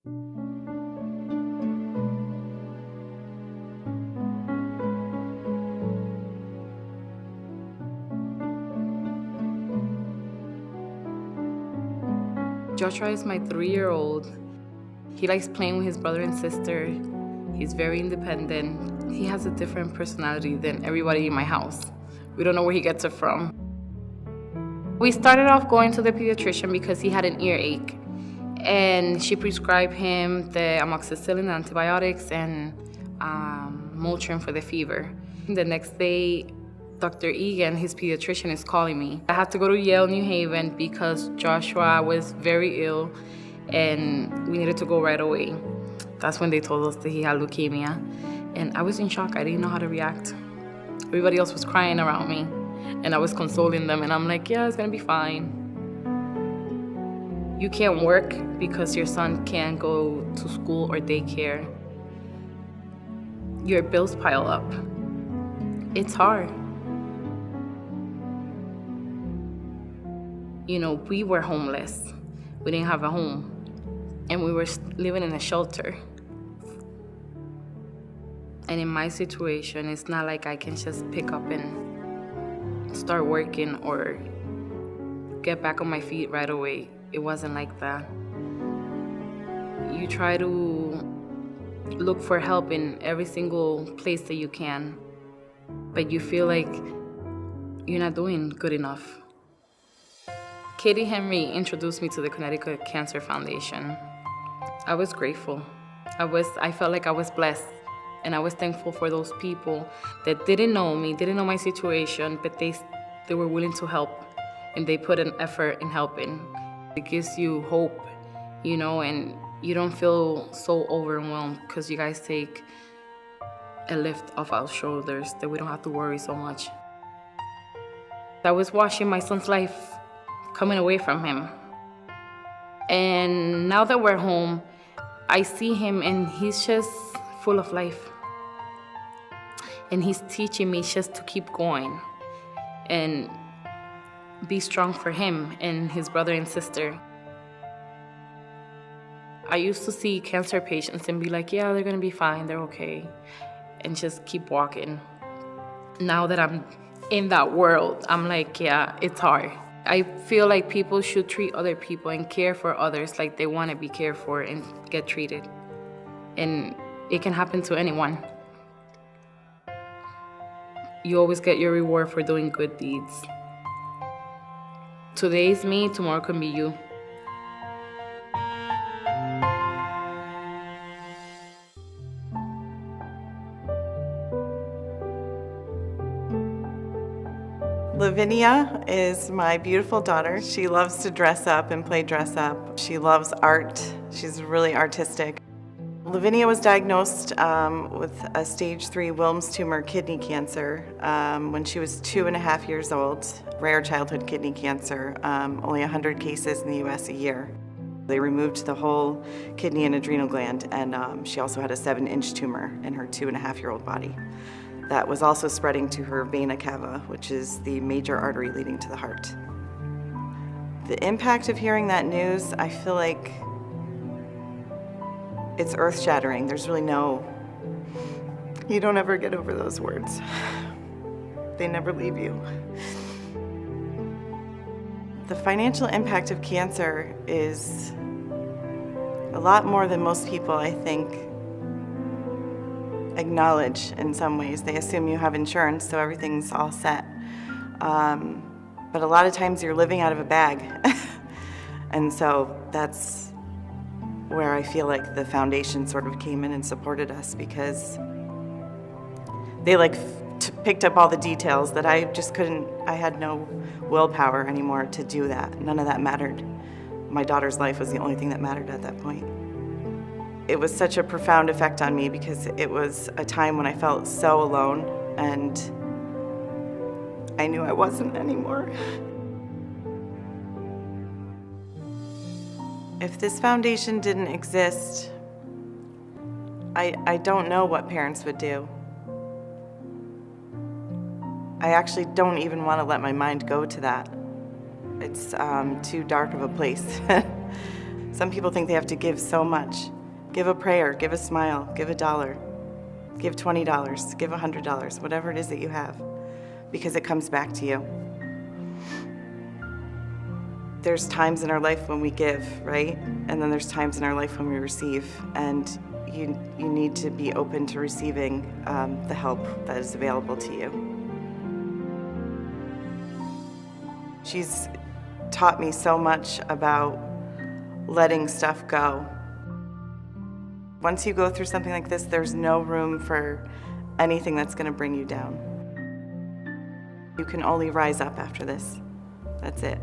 Joshua is my 3-year-old. He likes playing with his brother and sister. He's very independent. He has a different personality than everybody in my house. We don't know where he gets it from. We started off going to the pediatrician because he had an earache, and she prescribed him the amoxicillin antibiotics and Motrin for the fever. The next day, Dr. Egan, his pediatrician, is calling me. I had to go to Yale, New Haven because Joshua was very ill and we needed to go right away. That's when they told us that he had leukemia. And I was in shock. I didn't know how to react. Everybody else was crying around me and I was consoling them and I'm like, yeah, it's gonna be fine. You can't work because your son can't go to school or daycare. Your bills pile up. It's hard. You know, we were homeless. We didn't have a home. And we were living in a shelter. And in my situation, it's not like I can just pick up and start working or get back on my feet right away. It wasn't like that. You try to look for help in every single place that you can, but you feel like you're not doing good enough. Katie Henry introduced me to the Connecticut Cancer Foundation. I was grateful. I felt like I was blessed, and I was thankful for those people that didn't know me, didn't know my situation, but they were willing to help, and they put an effort in helping. It gives you hope, you know, and you don't feel so overwhelmed because you guys take a lift off our shoulders that we don't have to worry so much. I was watching my son's life coming away from him. And now that we're home, I see him and he's just full of life. And he's teaching me just to keep going and be strong for him and his brother and sister. I used to see cancer patients and be like, yeah, they're gonna be fine, they're okay, and just keep walking. Now that I'm in that world, I'm like, yeah, it's hard. I feel like people should treat other people and care for others like they want to be cared for and get treated. And it can happen to anyone. You always get your reward for doing good deeds. Today's me, tomorrow can be you. Lavinia is my beautiful daughter. She loves to dress up and play dress up. She loves art. She's really artistic. Lavinia was diagnosed with a stage 3 Wilms tumor kidney cancer when she was 2.5 years old. Rare childhood kidney cancer, only 100 cases in the US a year. They removed the whole kidney and adrenal gland, and she also had a 7-inch tumor in her 2.5-year-old body. That was also spreading to her vena cava, which is the major artery leading to the heart. The impact of hearing that news, I feel like it's earth-shattering. There's really you don't ever get over those words. They never leave you. The financial impact of cancer is a lot more than most people, I think, acknowledge in some ways. They assume you have insurance, so everything's all set. But a lot of times you're living out of a bag. And so that's where I feel like the foundation sort of came in and supported us, because they picked up all the details that I just couldn't. I had no willpower anymore to do that. None of that mattered. My daughter's life was the only thing that mattered at that point. It was such a profound effect on me because it was a time when I felt so alone, and I knew I wasn't anymore. If this foundation didn't exist, I don't know what parents would do. I actually don't even want to let my mind go to that. It's too dark of a place. Some people think they have to give so much. Give a prayer, give a smile, give $1, give $20, give $100, whatever it is that you have, because it comes back to you. There's times in our life when we give, right? And then there's times in our life when we receive, and you need to be open to receiving the help that is available to you. She's taught me so much about letting stuff go. Once you go through something like this, there's no room for anything that's going to bring you down. You can only rise up after this. That's it.